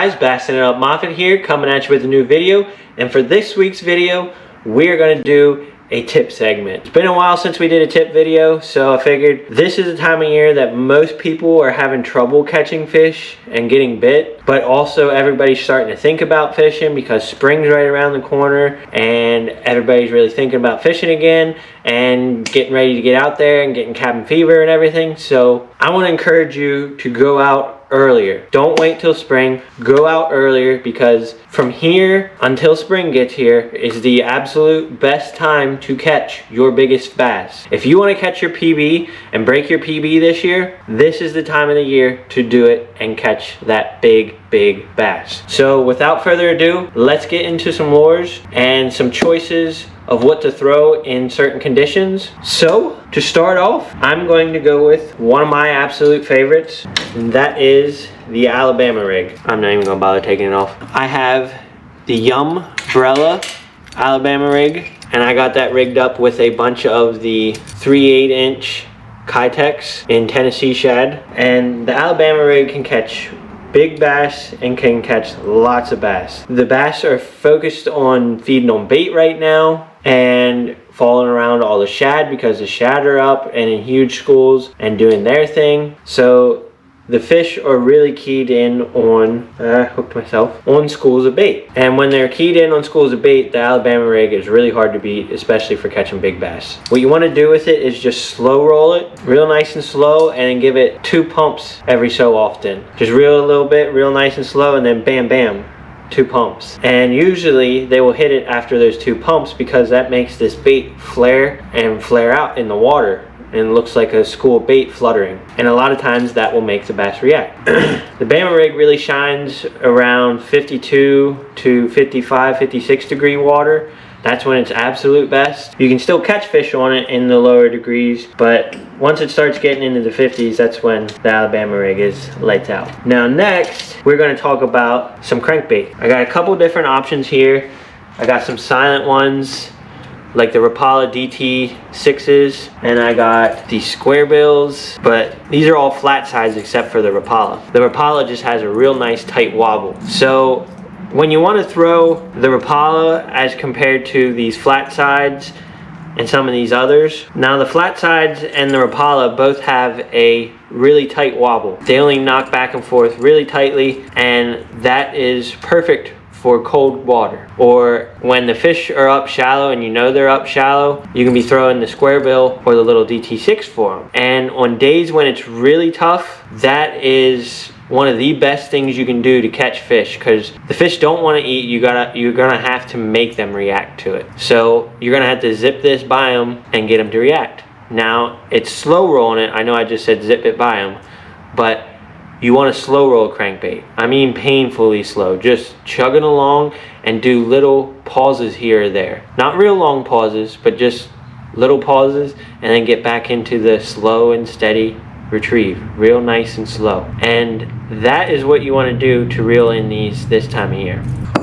guys, Bassin' It Up Moffat here, coming at you with a new video. And for this week's video, we're going to do a tip segment. It's been a while since we did a tip video, so I figured this is the time of year that most people are having trouble catching fish and getting bit, but also everybody's starting to think about fishing because spring's right around the corner and everybody's really thinking about fishing again and getting ready to get out there and getting cabin fever and everything. So I want to encourage you to go out earlier. Don't wait till spring. Go out earlier, because from here until spring gets here is the absolute best time to catch your biggest bass. If you want to catch your PB and break your PB this year, this is the time of the year to do it and catch that big bass. So without further ado, let's get into some lures and some choices of what to throw in certain conditions. So to start off, I'm going to go with one of my absolute favorites, and that is the Alabama rig. I'm not even gonna bother taking it off. I have the Umbrella Alabama rig, and I got that rigged up with a bunch of the 3/8 inch Kitex in Tennessee shad. And the Alabama rig can catch big bass and can catch lots of bass. The bass are focused on feeding on bait right now and falling around all the shad because the shad are up and in huge schools and doing their thing. So the fish are really keyed in on, hooked myself, on schools of bait. And when they're keyed in on schools of bait, the Alabama rig is really hard to beat, especially for catching big bass. What you want to do with it is just slow roll it, real nice and slow, and then give it 2 pumps every so often. Just reel a little bit, real nice and slow, and then bam, bam. 2 pumps. And usually they will hit it after those 2 pumps because that makes this bait flare and flare out in the water and looks like a school of bait fluttering, and a lot of times that will make the bass react. The Bama rig really shines around 52 to 55, 56 degree water. That's when it's absolute best. You can still catch fish on it in the lower degrees, but once it starts getting into the 50s, that's when the Alabama rig is lights out. Now next, we're going to talk about some crankbait. I got a couple different options here. I got some silent ones like the Rapala DT6s, and I got the square bills, but these are all flat sides except for the Rapala. The Rapala just has a real nice tight wobble. So when you want to throw the Rapala as compared to these flat sides and some of these others, now the flat sides and the Rapala both have a really tight wobble. They only knock back and forth really tightly, and that is perfect for cold water, or when the fish are up shallow and you know they're up shallow, you can be throwing the square bill or the little DT6 for them. And on days when it's really tough, that is one of the best things you can do to catch fish, because the fish don't want to eat. You're gonna have to make them react to it. So you're gonna have to zip this by them and get them to react. Now it's slow rolling it. I know I just said zip it by them, but you want to slow roll a crankbait. I mean painfully slow. Just chugging along and do little pauses here or there. Not real long pauses, but just little pauses, and then get back into the slow and steady retrieve. Real nice and slow. And that is what you want to do to reel in these this time of year.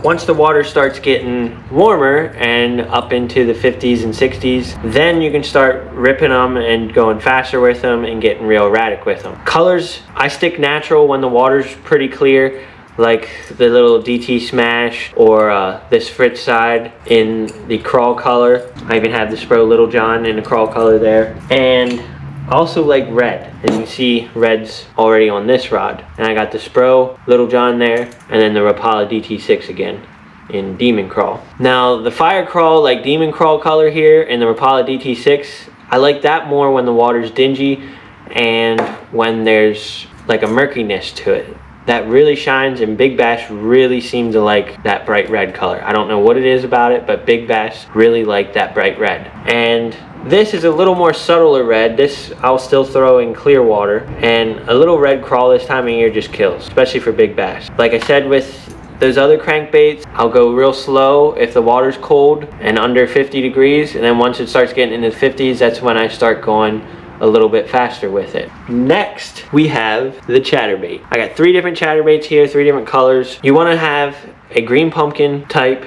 Once the water starts getting warmer and up into the 50s and 60s, then you can start ripping them and going faster with them and getting real erratic with them. Colors, I stick natural when the water's pretty clear, like the little DT Smash or this Fritz side in the crawl color. I even have the Spro Little John in the crawl color there. And I also like red, and you can see red's already on this rod. And I got the Spro Little John there, and then the Rapala DT6 again in Demon Crawl. Now the Fire Crawl, like Demon Crawl color here, and the Rapala DT6, I like that more when the water's dingy and when there's like a murkiness to it. That really shines, and big bass really seem to like that bright red color. I don't know what it is about it, but big bass really like that bright red. And this is a little more subtler red. This I'll still throw in clear water, and a little red crawl this time of year just kills, especially for big bass. Like I said with those other crankbaits, I'll go real slow if the water's cold and under 50 degrees, and then once it starts getting into the 50s, that's when I start going a little bit faster with it. Next, we have the chatterbait. I got 3 different chatterbaits here, 3 different colors. You want to have a green pumpkin type,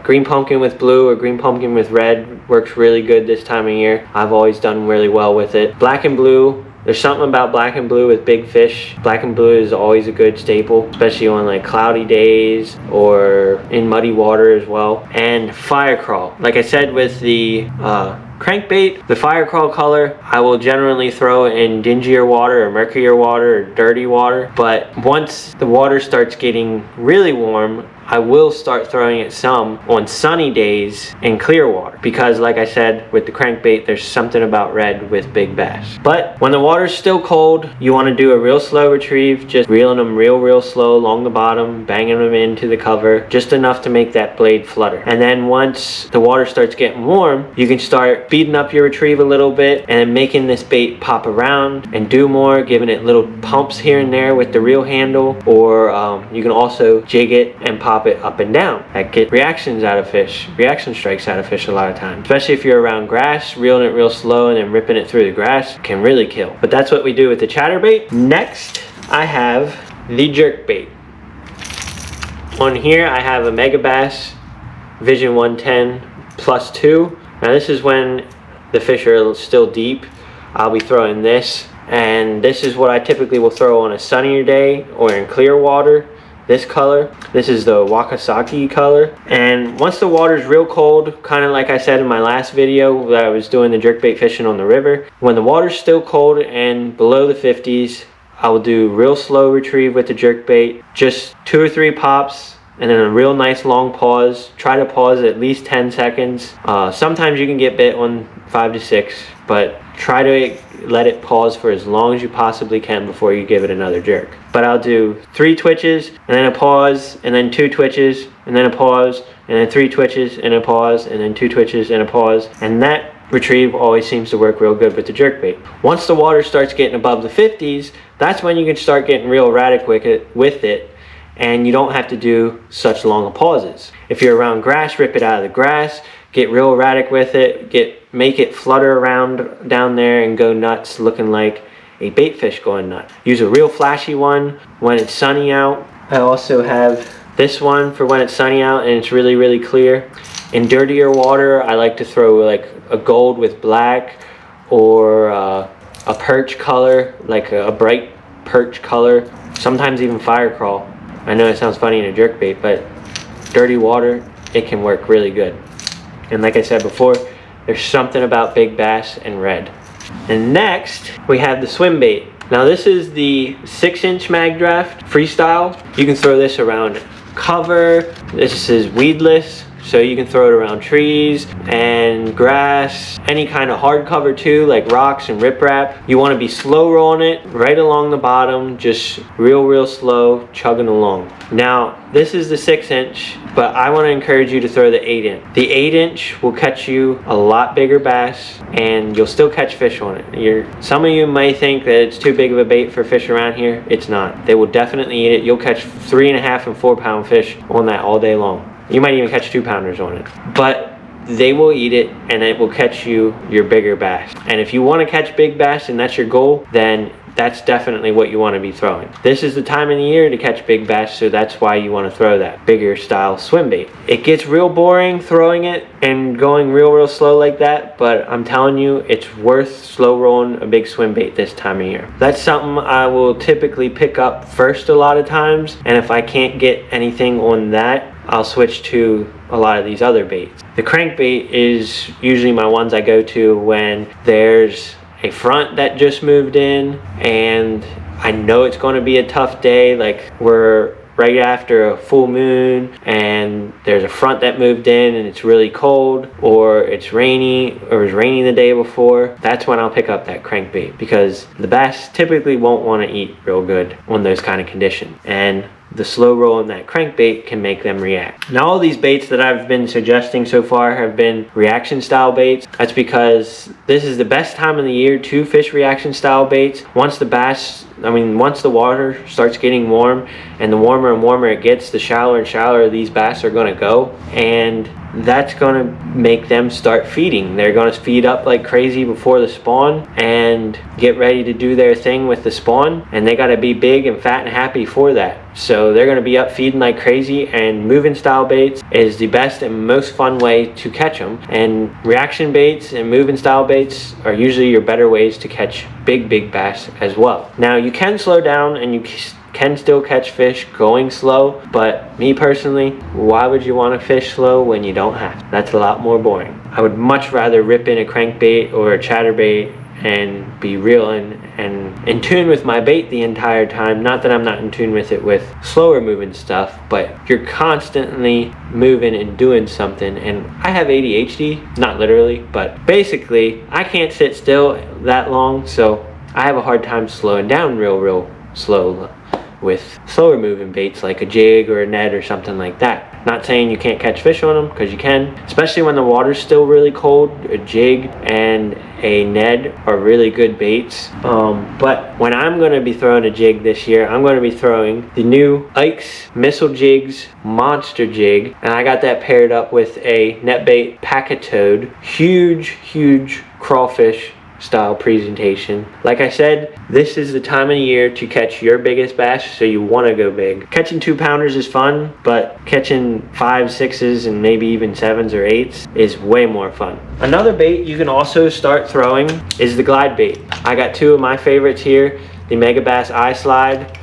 green pumpkin with blue or green pumpkin with red works really good this time of year. I've always done really well with it. Black and blue There's something about black and blue with big fish. Black and blue is always a good staple, especially on like cloudy days or in muddy water as well. And fire crawl. Like I said with the crankbait, the fire crawl color, I will generally throw in dingier water or murkier water or dirty water. But once the water starts getting really warm, I will start throwing it some on sunny days in clear water, because like I said with the crankbait, there's something about red with big bass. But when the water's still cold, you want to do a real slow retrieve, just reeling them real slow along the bottom, banging them into the cover, just enough to make that blade flutter. And then once the water starts getting warm, you can start speeding up your retrieve a little bit and then making this bait pop around and do more, giving it little pumps here and there with the reel handle, or you can also jig it and pop it up and down. That get reaction strikes out of fish a lot of times, especially if you're around grass. Reeling it real slow and then ripping it through the grass can really kill. But that's what we do with the chatterbait. Next, I have the jerkbait. On here I have a Megabass Vision 110 plus 2. Now this is when the fish are still deep. I'll be throwing this, and this is what I typically will throw on a sunnier day or in clear water. This color, this is the Wakasaki color. And once the water's real cold, kind of like I said in my last video that I was doing the jerkbait fishing on the river, when the water's still cold and below the 50s, I will do real slow retrieve with the jerkbait, just 2 or 3 pops, and then a real nice long pause. Try to pause at least 10 seconds. Sometimes you can get bit on 5 to 6, but try to let it pause for as long as you possibly can before you give it another jerk. But I'll do 3 twitches and then a pause, and then 2 twitches and then a pause, and then 3 twitches and a pause, and then 2 twitches and a pause. And that retrieve always seems to work real good with the jerkbait. Once the water starts getting above the 50s, that's when you can start getting real erratic with it, and you don't have to do such long pauses. If you're around grass, rip it out of the grass, get real erratic with it, make it flutter around down there and go nuts, looking like a bait fish going nuts. Use a real flashy one when it's sunny out. I also have this one for when it's sunny out and it's really clear. In dirtier water, I like to throw like a gold with black, or a perch color, like a bright perch color, sometimes even fire crawl. I know it sounds funny in a jerkbait, but dirty water, it can work really good. And like I said before, there's something about big bass and red. And next, we have the Swimbait. Now this is the 6-inch mag draft freestyle. You can throw this around cover. This is weedless, so you can throw it around trees and grass, any kind of hard cover too, like rocks and riprap. You want to be slow rolling it right along the bottom, just real slow, chugging along. Now this is the 6-inch, but I want to encourage you to throw the 8-inch. The 8-inch will catch you a lot bigger bass, and you'll still catch fish on it. Some of you may think that it's too big of a bait for fish around here. It's not. They will definitely eat it. You'll catch 3.5 and 4 pound fish on that all day long. You might even catch 2-pounders on it, but they will eat it, and it will catch you your bigger bass. And if you want to catch big bass and that's your goal, then that's definitely what you want to be throwing. This is the time of the year to catch big bass, so that's why you want to throw that bigger style swim bait. It gets real boring throwing it and going real slow like that, but I'm telling you, it's worth slow rolling a big swim bait this time of year. That's something I will typically pick up first a lot of times, and if I can't get anything on that, I'll switch to a lot of these other baits. The crankbait is usually my ones I go to when there's a front that just moved in and I know it's going to be a tough day, like we're right after a full moon and there's a front that moved in and it's really cold, or it's rainy, or it was raining the day before. That's when I'll pick up that crankbait, because the bass typically won't want to eat real good on those kind of conditions, and the slow roll in that crankbait can make them react. Now all these baits that I've been suggesting so far have been reaction style baits. That's because this is the best time of the year to fish reaction style baits. Once the water starts getting warm, and the warmer and warmer it gets, the shallower and shallower these bass are going to go, and that's gonna make them start feeding. They're gonna feed up like crazy before the spawn and get ready to do their thing with the spawn, and they gotta be big and fat and happy for that. So they're gonna be up feeding like crazy, and moving style baits is the best and most fun way to catch them. And reaction baits and moving style baits are usually your better ways to catch big bass as well. Now you can slow down and you can still catch fish going slow, but me personally, why would you want to fish slow when you don't have to? That's a lot more boring. I would much rather rip in a crankbait or a chatterbait and be reeling and in tune with my bait the entire time. Not that I'm not in tune with it with slower moving stuff, but you're constantly moving and doing something. And I have ADHD, not literally, but basically I can't sit still that long, so I have a hard time slowing down real slow with slower moving baits like a jig or a Ned or something like that. Not saying you can't catch fish on them, because you can, especially when the water's still really cold. A jig and a Ned are really good baits. But when I'm going to be throwing a jig this year, I'm going to be throwing the new Ike's Missile Jigs Monster Jig, and I got that paired up with a NetBait Pack-A-Toad, huge crawfish style presentation. Like I said, this is the time of year to catch your biggest bass, so you want to go big. Catching 2-pounders is fun, but catching 5s, 6s, and maybe even 7s or 8s is way more fun. Another bait you can also start throwing is the glide bait. I got 2 of my favorites here, the Megabass Eye Slide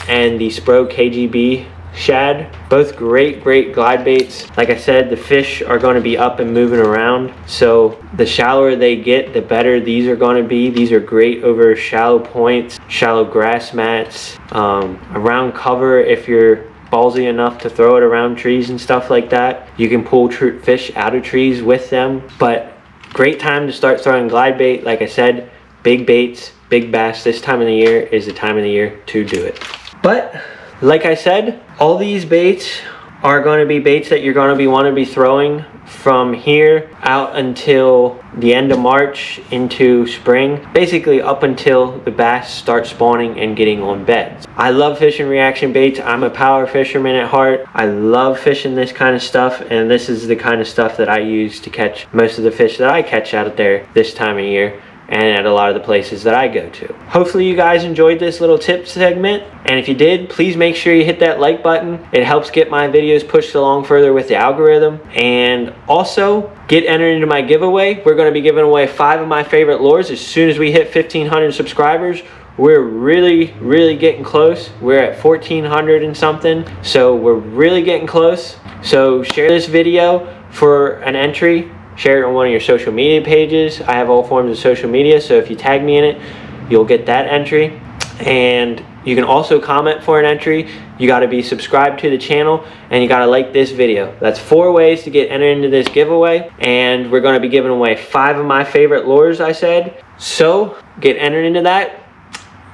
and the Spro KGB Shad. Both great glide baits. Like I said, the fish are going to be up and moving around, so the shallower they get, the better these are going to be. These are great over shallow points, shallow grass mats, around cover. If you're ballsy enough to throw it around trees and stuff like that, you can pull fish out of trees with them. But great time to start throwing glide bait. Like I said, big baits, big bass, this time of the year is the time of the year to do it. But like I said, all these baits are going to be baits that you're going to want to be throwing from here out until the end of March into spring, basically up until the bass start spawning and getting on beds. I love fishing reaction baits. I'm a power fisherman at heart. I love fishing this kind of stuff, and this is the kind of stuff that I use to catch most of the fish that I catch out there this time of year and at a lot of the places that I go to. Hopefully you guys enjoyed this little tip segment, and if you did, please make sure you hit that like button. It helps get my videos pushed along further with the algorithm. And also get entered into my giveaway. We're going to be giving away 5 of my favorite lures as soon as we hit 1,500 subscribers. We're really getting close. We're at 1,400 and something, so we're really getting close. So share this video for an entry. Share it on one of your social media pages. I have all forms of social media, so if you tag me in it, you'll get that entry. And you can also comment for an entry. You got to be subscribed to the channel, and you got to like this video. That's 4 ways to get entered into this giveaway, and we're going to be giving away 5 of my favorite lures, I said. So get entered into that,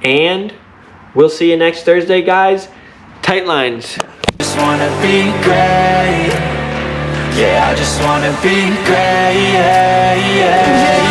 and we'll see you next Thursday, guys. Tight lines. Just wanna be great. Yeah, I just wanna be great, yeah.